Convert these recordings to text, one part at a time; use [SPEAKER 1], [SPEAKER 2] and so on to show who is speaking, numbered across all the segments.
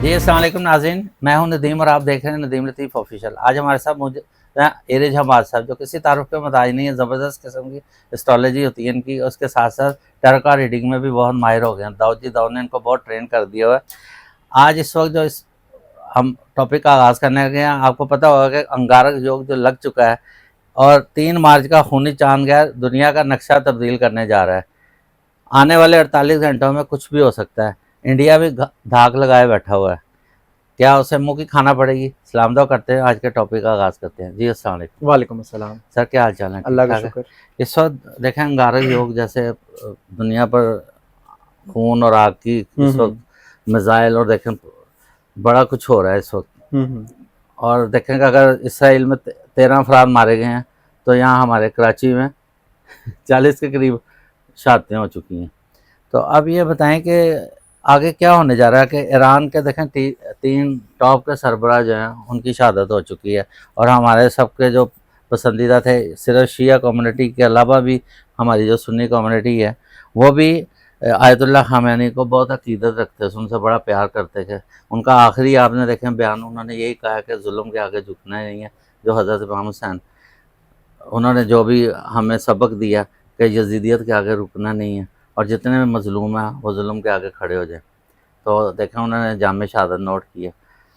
[SPEAKER 1] जी अस्सलाम वालेकुम नाज़रीन, मैं हूं नदीम और आप देख रहे हैं नदीम लतीफ़ ऑफिशियल। आज हमारे साथ मौजूद हैं एरिज हमाद साहब, जो किसी तारुफ पे मोहताज नहीं है। ज़बरदस्त किस्म की एस्ट्रोलॉजी होती है इनकी, उसके साथ साथ टैरो रीडिंग में भी बहुत माहिर हो गए हैं। दाऊद ने इनको बहुत ट्रेन कर दिया हुआ है। आज इस वक्त जो इस हम टॉपिक का आगाज़ करने लगे हैं, आपको पता होगा कि अंगारक योग जो लग चुका है और 3 मार्च का खूनी चांद गया दुनिया का नक्शा तब्दील करने जा रहा है। आने वाले 48 घंटों में कुछ भी हो सकता है। इंडिया भी धाक लगाए बैठा हुआ है। क्या उसे मुंह की खाना पड़ेगी? सलाम दुआ करते हैं, आज के टॉपिक का आगाज़ करते हैं। जी अस्सलाम वालेकुम।
[SPEAKER 2] वालेकुम अस्सलाम।
[SPEAKER 1] सर क्या हाल चाल है? ठीक
[SPEAKER 2] अल्लाह का
[SPEAKER 1] ठाक है।
[SPEAKER 2] शुक्र।
[SPEAKER 1] इस वक्त देखें अंगारक योग जैसे दुनिया पर खून और आग की
[SPEAKER 2] हुँ,
[SPEAKER 1] इस वक्त
[SPEAKER 2] हुँ।
[SPEAKER 1] मिसाइल और देखें बड़ा कुछ हो रहा है इस वक्त।
[SPEAKER 2] हुँ, हुँ।
[SPEAKER 1] और देखें कि अगर इसराइल में 13 अफराद मारे गए हैं, तो यहाँ हमारे कराची में 40 के करीब शहादतें हो चुकी हैं। तो अब ये बताएं कि आगे क्या होने जा रहा है। कि ईरान के देखें 3 टॉप के सरबराह जो हैं उनकी शहादत हो चुकी है, और हमारे सबके जो पसंदीदा थे सिर्फ शिया कम्युनिटी के अलावा भी हमारी जो सुन्नी कम्युनिटी है वो भी आयतुल्लाह खामैनी को बहुत अकीदत रखते थे, उनसे बड़ा प्यार करते थे। उनका आखिरी आपने देखें बयान, उन्होंने यही कहा कि जुल्म के आगे झुकना ही नहीं है। जो हज़रत इमाम हुसैन उन्होंने जो भी हमें सबक दिया कि यजीदियत के आगे रुकना नहीं है, और जितने भी मजलूम हैं वो जुल्म के आगे खड़े हो जाए। तो देखें उन्होंने जाम शहादत नोट की है।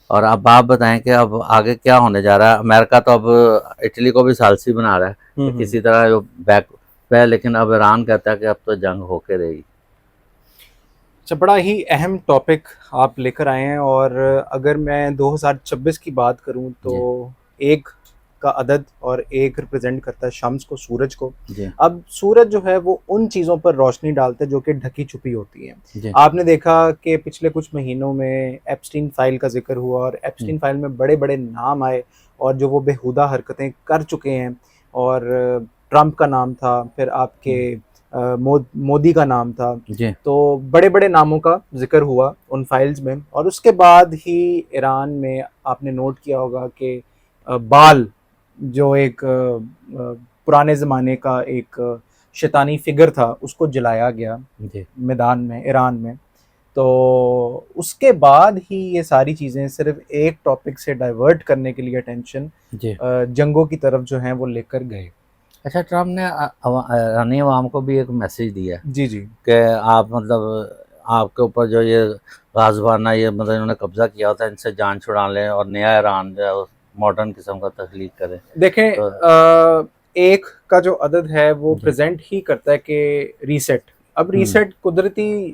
[SPEAKER 1] और अब आप बताएं कि अब आगे क्या होने जा रहा है। अमेरिका तो अब इटली को भी सालसी बना रहा है
[SPEAKER 2] हुँ,
[SPEAKER 1] कि
[SPEAKER 2] हुँ।
[SPEAKER 1] किसी तरह जो बैक पे है, लेकिन अब ईरान कहता है कि अब तो जंग होके रहेगी।
[SPEAKER 2] अच्छा, बड़ा ही अहम टॉपिक आप लेकर आए हैं और अगर मैं 2026 की बात करूँ तो
[SPEAKER 1] जी
[SPEAKER 2] 1 का अदद और 1 रिप्रेज़ेंट करता है शम्स को, सूरज को।
[SPEAKER 1] जी
[SPEAKER 2] अब सूरज जो है वो उन चीज़ों पर रोशनी डालता है जो कि ढकी-छुपी होती हैं।
[SPEAKER 1] जी
[SPEAKER 2] आपने देखा कि पिछले कुछ महीनों में एप्स्टीन फ़ाइल का ज़िक्र हुआ और
[SPEAKER 1] हम्म,
[SPEAKER 2] एप्स्टीन फ़ाइल में बड़े-बड़े नाम आए और जो वो बेहुदा हरकतें कर चुके हैं। और ट्रंप का नाम था, फिर आपके
[SPEAKER 1] हम्म,
[SPEAKER 2] मोदी का नाम था।
[SPEAKER 1] जी
[SPEAKER 2] तो बड़े-बड़े नामों का ज़िक्र हुआ उन फाइल्स में और उसके बाद ही ईरान में आपने नोट किया होगा कि बाल जो एक पुराने ज़माने का एक शैतानी फ़िगर था, उसको जलाया गया
[SPEAKER 1] जी
[SPEAKER 2] मैदान में, ईरान में। तो उसके बाद ही ये सारी चीज़ें सिर्फ़ एक टॉपिक से डाइवर्ट करने के लिए अटेंशन
[SPEAKER 1] जी।
[SPEAKER 2] जंगों की तरफ जो हैं वो लेकर गए।
[SPEAKER 1] अच्छा, ट्रम्प ने ईरानी अवाम को भी एक मैसेज दिया है
[SPEAKER 2] जी, जी।
[SPEAKER 1] कि आप मतलब आपके ऊपर जो ये गाज़बाना ये मतलब इन्होंने कब्ज़ा किया होता है, इनसे जान छुड़ा लें और नया ईरान जो है वो मॉडर्न किस्म का तख्लीक करें।
[SPEAKER 2] देखें,
[SPEAKER 1] तो
[SPEAKER 2] 1 का जो अदद है वो
[SPEAKER 1] जी
[SPEAKER 2] प्रेज़ेंट ही करता है कि रीसेट। अब
[SPEAKER 1] हम्म
[SPEAKER 2] रीसेट कुदरती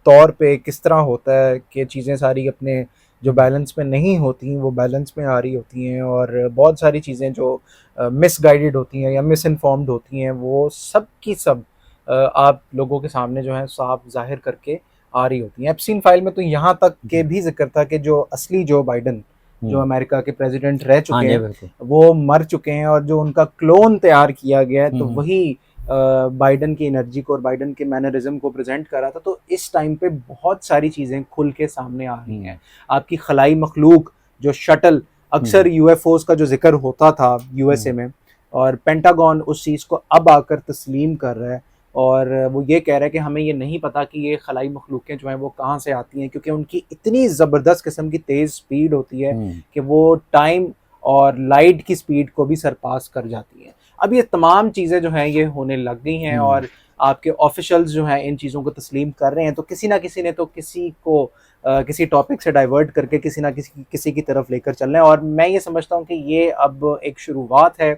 [SPEAKER 2] तौर पे किस तरह होता है कि चीज़ें सारी अपने जो
[SPEAKER 1] हम्म
[SPEAKER 2] बैलेंस में नहीं होती, वो बैलेंस में आ रही होती हैं और बहुत सारी चीज़ें जो मिसगाइडेड होती हैं या मिसइन्फॉर्म्ड होती हैं, वो सब की सब आप लोगों के सामने जो है साफ ज़ाहिर करके आ रही होती हैं। एप्स्टीन फ़ाइल में तो यहाँ तक के
[SPEAKER 1] जी
[SPEAKER 2] भी ज़िक्र था कि जो असली जो बाइडेन, जो
[SPEAKER 1] हम्म
[SPEAKER 2] अमेरिका के प्रेसिडेंट रह
[SPEAKER 1] हाँ
[SPEAKER 2] चुके
[SPEAKER 1] जी
[SPEAKER 2] हैं,
[SPEAKER 1] बिल्कुल
[SPEAKER 2] वो मर चुके हैं और जो उनका क्लोन तैयार किया गया है, तो
[SPEAKER 1] हम्म
[SPEAKER 2] वही बाइडेन की एनर्जी को और बाइडेन के मैनरिज्म को प्रेजेंट कर रहा था। तो इस टाइम पे बहुत सारी चीज़ें खुल के सामने आ रही
[SPEAKER 1] हम्म
[SPEAKER 2] हैं। आपकी खलाई मखलूक जो शटल, अक्सर
[SPEAKER 1] हम्म
[SPEAKER 2] यूएफओज का जो जिक्र होता था यूएसए
[SPEAKER 1] हम्म
[SPEAKER 2] में, और पेंटागन उस चीज़ को अब आकर तस्लीम कर रहा है और वो ये कह रहा है कि हमें ये नहीं पता कि ये खलाई मखलूकें जो हैं वो कहाँ से आती हैं, क्योंकि उनकी इतनी ज़बरदस्त किस्म की तेज़ स्पीड होती है
[SPEAKER 1] हम्म
[SPEAKER 2] कि वो टाइम और लाइट की स्पीड को भी सरपास कर जाती हैं। अब ये तमाम चीज़ें जो हैं ये होने लग गई हैं
[SPEAKER 1] हम्म
[SPEAKER 2] और आपके ऑफिशियल्स जो हैं इन चीज़ों को तस्लीम कर रहे हैं। तो किसी ना किसी ने तो किसी को किसी टॉपिक से डाइवर्ट करके किसी ना किसी की तरफ लेकर चलना है और मैं ये समझता हूँ कि ये अब एक शुरुआत है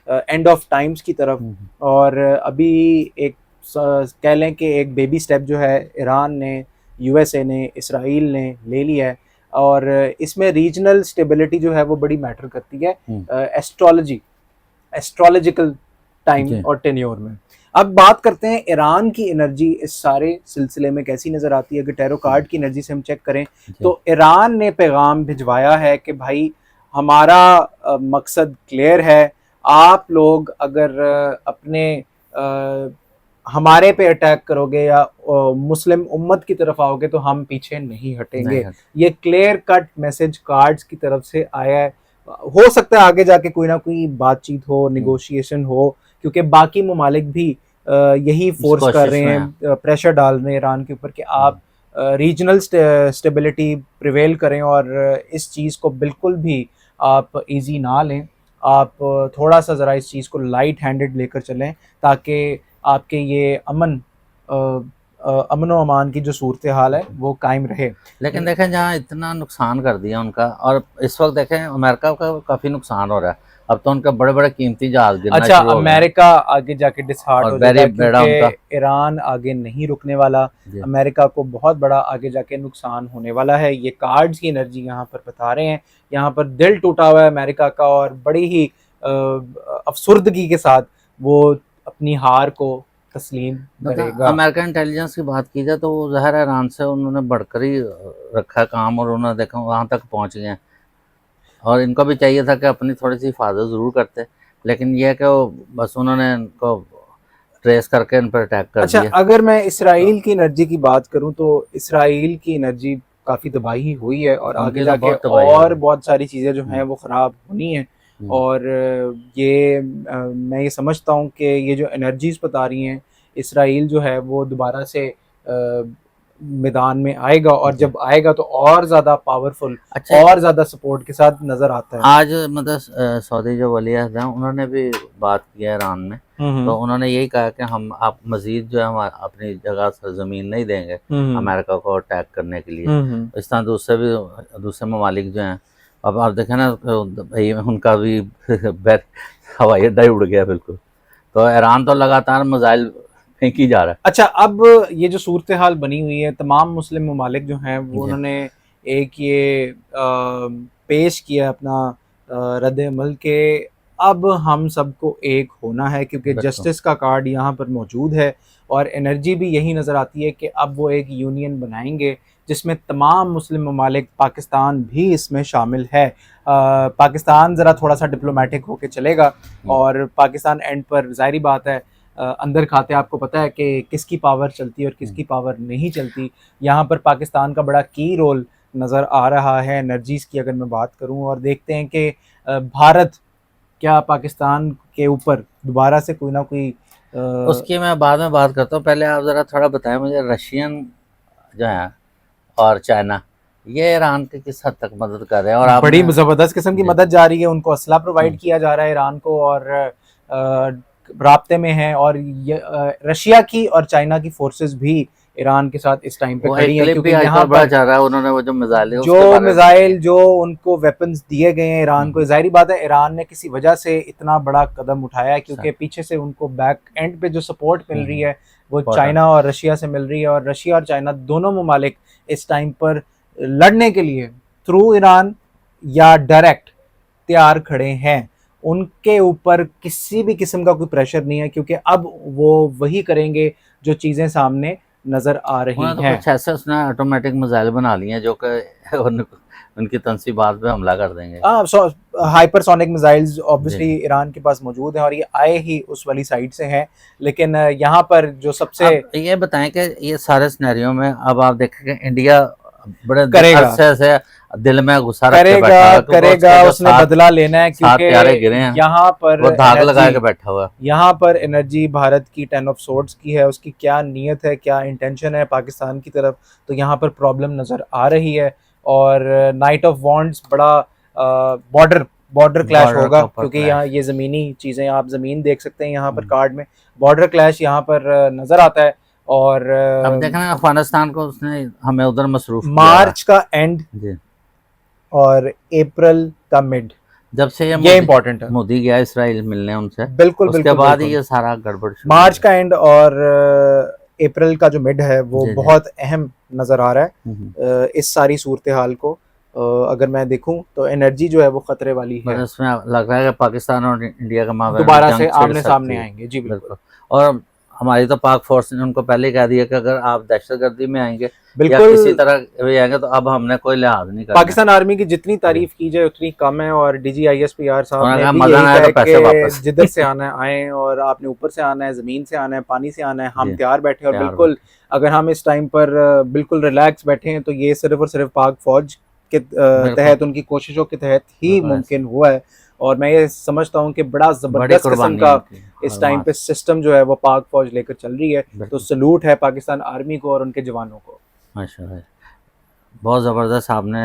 [SPEAKER 2] एंड ऑफ टाइम्स की तरफ।
[SPEAKER 1] हम्म
[SPEAKER 2] और अभी एक कह लें कि एक बेबी स्टेप जो है ईरान ने, यूएसए ने, इसराइल ने ले लिया है और इसमें रीजनल स्टेबिलिटी जो है वो बड़ी मैटर करती है
[SPEAKER 1] हम्म,
[SPEAKER 2] एस्ट्रोलॉजी, एस्ट्रोलॉजिकल टाइम
[SPEAKER 1] जी
[SPEAKER 2] और टेन्योर में। अब बात करते हैं ईरान की एनर्जी इस सारे सिलसिले में कैसी नज़र आती है। अगर टैरो कार्ड की एनर्जी से हम चेक करें
[SPEAKER 1] जी
[SPEAKER 2] तो ईरान ने पैगाम भिजवाया है कि भाई हमारा मकसद क्लियर है। आप लोग अगर अपने हमारे पे अटैक करोगे या मुस्लिम उम्मत की तरफ आओगे तो हम पीछे नहीं
[SPEAKER 1] नहीं
[SPEAKER 2] हटेंगे।
[SPEAKER 1] हट
[SPEAKER 2] ये क्लियर कट मैसेज कार्ड्स की तरफ से आया है। हो सकता है आगे जाके कोई ना कोई बातचीत हो,
[SPEAKER 1] हम्म,
[SPEAKER 2] निगोशिएशन हो, क्योंकि बाकी ममालिक भी यही
[SPEAKER 1] इस
[SPEAKER 2] फोर्स कर
[SPEAKER 1] कोशिश
[SPEAKER 2] रहे
[SPEAKER 1] में है।
[SPEAKER 2] हैं, प्रेशर डाल रहे हैं ईरान के ऊपर कि आप
[SPEAKER 1] हम्म
[SPEAKER 2] रीजनल स्टेबिलिटी प्रिवेल करें और इस चीज़ को बिल्कुल भी आप इजी ना लें। आप थोड़ा सा ज़रा इस चीज़ को लाइट हैंडेड लेकर चलें ताकि आपके ये अमन व अमान की जो सूरत हाल है वो कायम रहे।
[SPEAKER 1] लेकिन देखें जहाँ इतना नुकसान कर दिया उनका, और इस वक्त देखें अमेरिका का काफ़ी नुकसान हो रहा है। अब तो उनके बड़े बड़े कीमती जहाज गिरना
[SPEAKER 2] अच्छा,
[SPEAKER 1] शुरू हो गए हैं।
[SPEAKER 2] अमेरिका आगे जाके डिसहार्ट
[SPEAKER 1] और
[SPEAKER 2] हो जाएगा
[SPEAKER 1] वेरी बड़ा उनका
[SPEAKER 2] क्योंकि ईरान आगे नहीं रुकने वाला।
[SPEAKER 1] जी।
[SPEAKER 2] अमेरिका को बहुत बड़ा आगे जाके नुकसान होने वाला है। ये कार्ड्स की एनर्जी यहाँ पर बता रहे हैं। यहाँ पर दिल टूटा हुआ है अमेरिका का और बड़ी ही अफसुर्दगी के साथ वो अपनी हार को तस्लीम करेगा।
[SPEAKER 1] अमेरिकन इंटेलिजेंस की बात की जाए तो वो ज़ाहिर है ईरान से उन्होंने बढ़कर ही रखा है काम, और उन्होंने देखा वहाँ तक पहुँच गए हैं। और इनको भी चाहिए था कि अपनी थोड़ी सी हिफाजत ज़रूर करते, लेकिन यह है कि वो बस उन्होंने इनको ट्रेस करके इन पर अटैक कर
[SPEAKER 2] अच्छा,
[SPEAKER 1] दिया।
[SPEAKER 2] अगर मैं इसराइल की एनर्जी की बात करूं तो इसराइल की एनर्जी काफ़ी तबाही हुई है और
[SPEAKER 1] उनकी
[SPEAKER 2] आगे
[SPEAKER 1] तो
[SPEAKER 2] जाके
[SPEAKER 1] बहुत तबाही
[SPEAKER 2] और
[SPEAKER 1] हुई।
[SPEAKER 2] बहुत सारी चीज़ें जो हैं वो ख़राब होनी हैं। और ये मैं ये समझता हूँ कि ये जो एनर्जीज बता रही हैं, इसराइल जो है वो दोबारा से मैदान में आएगा और जब आएगा तो और ज़्यादा पावरफुल,
[SPEAKER 1] अच्छा,
[SPEAKER 2] और ज़्यादा सपोर्ट के साथ नज़र आता है।
[SPEAKER 1] आज मतलब सऊदी जो वली अहद हैं उन्होंने भी बात की है ईरान में, तो उन्होंने यही कहा कि हम आप मजीद जो है हम अपनी जगह से ज़मीन नहीं देंगे अमेरिका को अटैक करने के लिए। इस तरह दूसरे ममालिक जो हैं, अब आप देखें ना भाई उनका भी हवाई अड्डा ही उड़ गया बिल्कुल। तो ईरान तो लगातार मिसाइल फेंकी जा रहा है।
[SPEAKER 2] अच्छा, अब ये जो सूरत हाल बनी हुई है, तमाम मुस्लिम ममालिक जो हैं वो उन्होंने एक ये पेश किया अपना रद्द अमल के अब हम सबको एक होना है क्योंकि जस्टिस का कार्ड यहाँ पर मौजूद है। और एनर्जी भी यही नज़र आती है कि अब वो एक यूनियन बनाएंगे जिसमें तमाम मुस्लिम ममालिक, पाकिस्तान भी इसमें शामिल है। पाकिस्तान ज़रा थोड़ा सा डिप्लोमेटिक होकर चलेगा और पाकिस्तान एंड पर ज़ाहिरी बात है अंदर खाते आपको पता है कि किसकी पावर चलती है और किसकी पावर नहीं चलती। यहाँ पर पाकिस्तान का बड़ा की रोल नज़र आ रहा है एनर्जीज़ की अगर मैं बात करूँ। और देखते हैं कि भारत क्या पाकिस्तान के ऊपर दोबारा से कोई ना कोई
[SPEAKER 1] उसकी मैं बाद में बात करता हूँ। पहले आप ज़रा थोड़ा बताएं मुझे, रशियन जो है और चाइना ये ईरान के किस हद तक मदद कर रहे हैं? और
[SPEAKER 2] बड़ी ज़बरदस्त किस्म की मदद जा रही है, उनको असला प्रोवाइड किया जा रहा है ईरान को और राब्ते में है। और रशिया की और चाइना की फोर्सेस भी ईरान के साथ इस टाइम पे खड़ी है क्योंकि यहाँ पर
[SPEAKER 1] जा रहा है उन्होंने वो
[SPEAKER 2] जो मिसाइल जो उनको वेपन्स दिए गए हैं ईरान को, जाहिर बात है ईरान ने किसी वजह से इतना बड़ा कदम उठाया है क्योंकि पीछे से उनको बैक एंड पे जो सपोर्ट मिल रही है वो चाइना और रशिया से मिल रही है। और रशिया और चाइना दोनों ममालिक इस टाइम पर लड़ने के लिए थ्रू ईरान या डायरेक्ट तैयार खड़े हैं। उनके ऊपर किसी भी किस्म का कोई प्रेशर नहीं है क्योंकि अब वो वही करेंगे जो चीज़ें सामने नज़र आ रही हैं।
[SPEAKER 1] कुछ ऐसे उसने ऑटोमेटिक मिसाइल बना लिए हैं जो कि उनकी तंसीबात पे हमला कर देंगे।
[SPEAKER 2] हाइपरसोनिक मिसाइल्स ऑब्वियसली ईरान के पास मौजूद हैं और ये आए ही उस वाली साइड से हैं। लेकिन यहाँ पर जो सबसे
[SPEAKER 1] ये बताएं कि ये सारे सिनेरियो में अब आप देखेंगे इंडिया बड़े
[SPEAKER 2] अरसे
[SPEAKER 1] से दिल में गुस्सा
[SPEAKER 2] करेगा उसने बदला लेना है क्योंकि यहाँ पर
[SPEAKER 1] वो धाग लगा के बैठा हुआ है।
[SPEAKER 2] यहाँ पर एनर्जी भारत की 10 ऑफ सोर्ड्स की है, उसकी क्या नीयत है, क्या इंटेंशन है पाकिस्तान की तरफ, तो यहाँ पर प्रॉब्लम नज़र आ रही है। और नाइट ऑफ वॉन्ड्स बड़ा बॉर्डर क्लैश होगा क्योंकि यहाँ ये ज़मीनी चीज़ें, आप ज़मीन देख सकते हैं यहाँ पर कार्ड में, बॉर्डर क्लैश यहाँ पर नज़र आता है। और
[SPEAKER 1] अब देखना अफगानिस्तान को उसने हमें उधर मसरूफ
[SPEAKER 2] मार्च का एंड और अप्रैल का मिड,
[SPEAKER 1] जब से
[SPEAKER 2] ये इम्पोर्टेंट है,
[SPEAKER 1] मोदी गया इसराइल मिलने उनसे,
[SPEAKER 2] बिल्कुल
[SPEAKER 1] उसके बाद ही ये सारा गड़बड़।
[SPEAKER 2] मार्च का एंड और अप्रैल का जो मिड है वो बहुत अहम नज़र आ रहा है इस सारी सूरत हाल को। अगर मैं देखूं तो एनर्जी जो है वो खतरे वाली है।
[SPEAKER 1] इसमें लग रहा है कि पाकिस्तान और इंडिया का मामला
[SPEAKER 2] दोबारा से आमने सामने आएंगे। जी बिल्कुल।
[SPEAKER 1] और हमारी तो पाक फोर्स ने उनको पहले कह दिया कि अगर आप दहशतगर्दी में आएंगे
[SPEAKER 2] बिल्कुल
[SPEAKER 1] या किसी तरह आएंगे तो अब हमने कोई लिहाज नहीं करना।
[SPEAKER 2] पाकिस्तान आर्मी की जितनी तारीफ की जाए उतनी कम है। और DGISPR साहब ने जिधर से आना है आए और आपने ऊपर से आना है, जमीन से आना है, पानी से आना है, हम तैयार बैठे। और बिल्कुल अगर हम इस टाइम पर बिल्कुल रिलैक्स बैठे हैं तो ये सिर्फ और सिर्फ पाक फौज के तहत, उनकी कोशिशों के तहत ही मुमकिन हुआ है। और मैं ये समझता हूँ कि बड़ा ज़बरदस्त किस्म का इस टाइम पे सिस्टम जो है वो पाक फौज लेकर चल रही है। तो सलूट है पाकिस्तान आर्मी को और उनके जवानों को।
[SPEAKER 1] माशाल्लाह, बहुत ज़बरदस्त आपने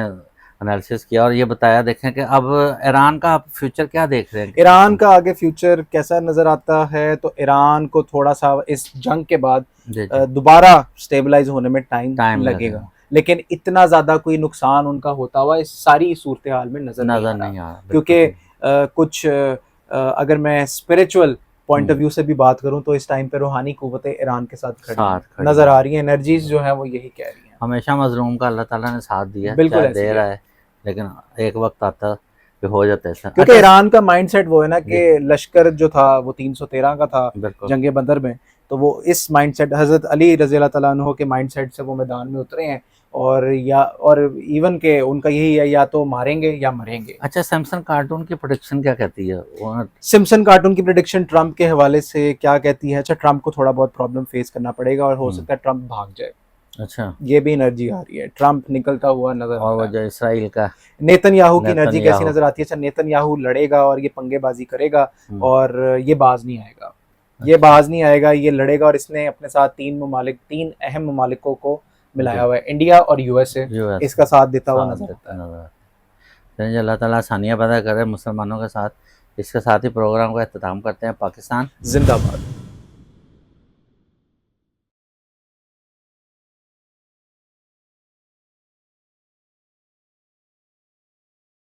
[SPEAKER 1] एनालिसिस किया और ये बताया। देखें कि अब ईरान का आप फ्यूचर क्या देख रहे हैं?
[SPEAKER 2] ईरान का आगे फ्यूचर कैसा नज़र आता है, तो ईरान को थोड़ा सा इस जंग के बाद
[SPEAKER 1] जी जी,
[SPEAKER 2] दोबारा स्टेबलाइज होने में टाइम
[SPEAKER 1] टाइम
[SPEAKER 2] लगेगा,
[SPEAKER 1] लगेगा,
[SPEAKER 2] लेकिन इतना ज़्यादा कोई नुकसान उनका होता हुआ इस सारी सूरत हाल में नज़र नहीं
[SPEAKER 1] नज़र
[SPEAKER 2] आ रहा।
[SPEAKER 1] नहीं आ रहा, बिल्कुल
[SPEAKER 2] क्योंकि
[SPEAKER 1] ठीक।
[SPEAKER 2] कुछ अगर मैं spiritual point of
[SPEAKER 1] hmm,
[SPEAKER 2] view से भी बात करूं तो इस टाइम पे रूहानी कुव्वतें ईरान के साथ खड़ी
[SPEAKER 1] साथ
[SPEAKER 2] हैं,
[SPEAKER 1] खड़ी
[SPEAKER 2] नज़र
[SPEAKER 1] हैं।
[SPEAKER 2] आ रही हैं, एनर्जीज जो हैं वो यही कह रही हैं।
[SPEAKER 1] हमेशा मजलूम का अल्लाह ताला ने साथ दिया है,
[SPEAKER 2] बिल्कुल
[SPEAKER 1] चाहे
[SPEAKER 2] ऐसी
[SPEAKER 1] दे
[SPEAKER 2] है,
[SPEAKER 1] रहा है, लेकिन एक वक्त आता कि हो जाता है ऐसा।
[SPEAKER 2] क्योंकि
[SPEAKER 1] अच्छा,
[SPEAKER 2] ईरान का माइंडसेट वो है ना
[SPEAKER 1] जी,
[SPEAKER 2] कि लश्कर जो था वो 313 का था
[SPEAKER 1] बिल्कुल,
[SPEAKER 2] जंग बदर में, तो वो इस माइंडसेट हज़रत अली रज़ी अल्लाह तआला अन्हु के माइंडसेट से वो मैदान में उतरे हैं, और इवन के उनका यही है, या तो मारेंगे या मरेंगे।
[SPEAKER 1] अच्छा, सैमसंग कार्टून की प्रोडक्शन क्या कहती है वो?
[SPEAKER 2] सिम्पसन कार्टून की प्रिडिक्शन ट्रंप के हवाले से क्या कहती है? अच्छा, ट्रंप को थोड़ा बहुत प्रॉब्लम फेस करना पड़ेगा और हो
[SPEAKER 1] हम्म,
[SPEAKER 2] सकता है ट्रंप भाग जाए,
[SPEAKER 1] अच्छा,
[SPEAKER 2] ये भी एनर्जी आ रही है, ट्रंप निकलता हुआ नजर आ
[SPEAKER 1] और वो
[SPEAKER 2] रहा है।
[SPEAKER 1] जो इसराइल का
[SPEAKER 2] नेतन्याहू की एनर्जी कैसी
[SPEAKER 1] नेतन्याहू,
[SPEAKER 2] नजर आती है? अच्छा, नेतन्याहू लड़ेगा और ये पंगेबाजी करेगा
[SPEAKER 1] हम्म,
[SPEAKER 2] और ये बाज नहीं आएगा, ये
[SPEAKER 1] अच्छा,
[SPEAKER 2] बाज नहीं आएगा, ये लड़ेगा, और इसने अपने साथ तीन अहम ममालिकों को
[SPEAKER 1] जी,
[SPEAKER 2] मिलाया हुआ है, इंडिया और यूएसए
[SPEAKER 1] यूएस
[SPEAKER 2] इसका साथ देता हुआ
[SPEAKER 1] साथ
[SPEAKER 2] नजर आता
[SPEAKER 1] देता
[SPEAKER 2] है।
[SPEAKER 1] नजर आता है। चलिए, अल्लाह ताला आसानियाँ पैदा करे मुसलमानों के साथ। इसके साथ ही प्रोग्राम का अख्ताम करते हैं। पाकिस्तान
[SPEAKER 2] जिंदाबाद।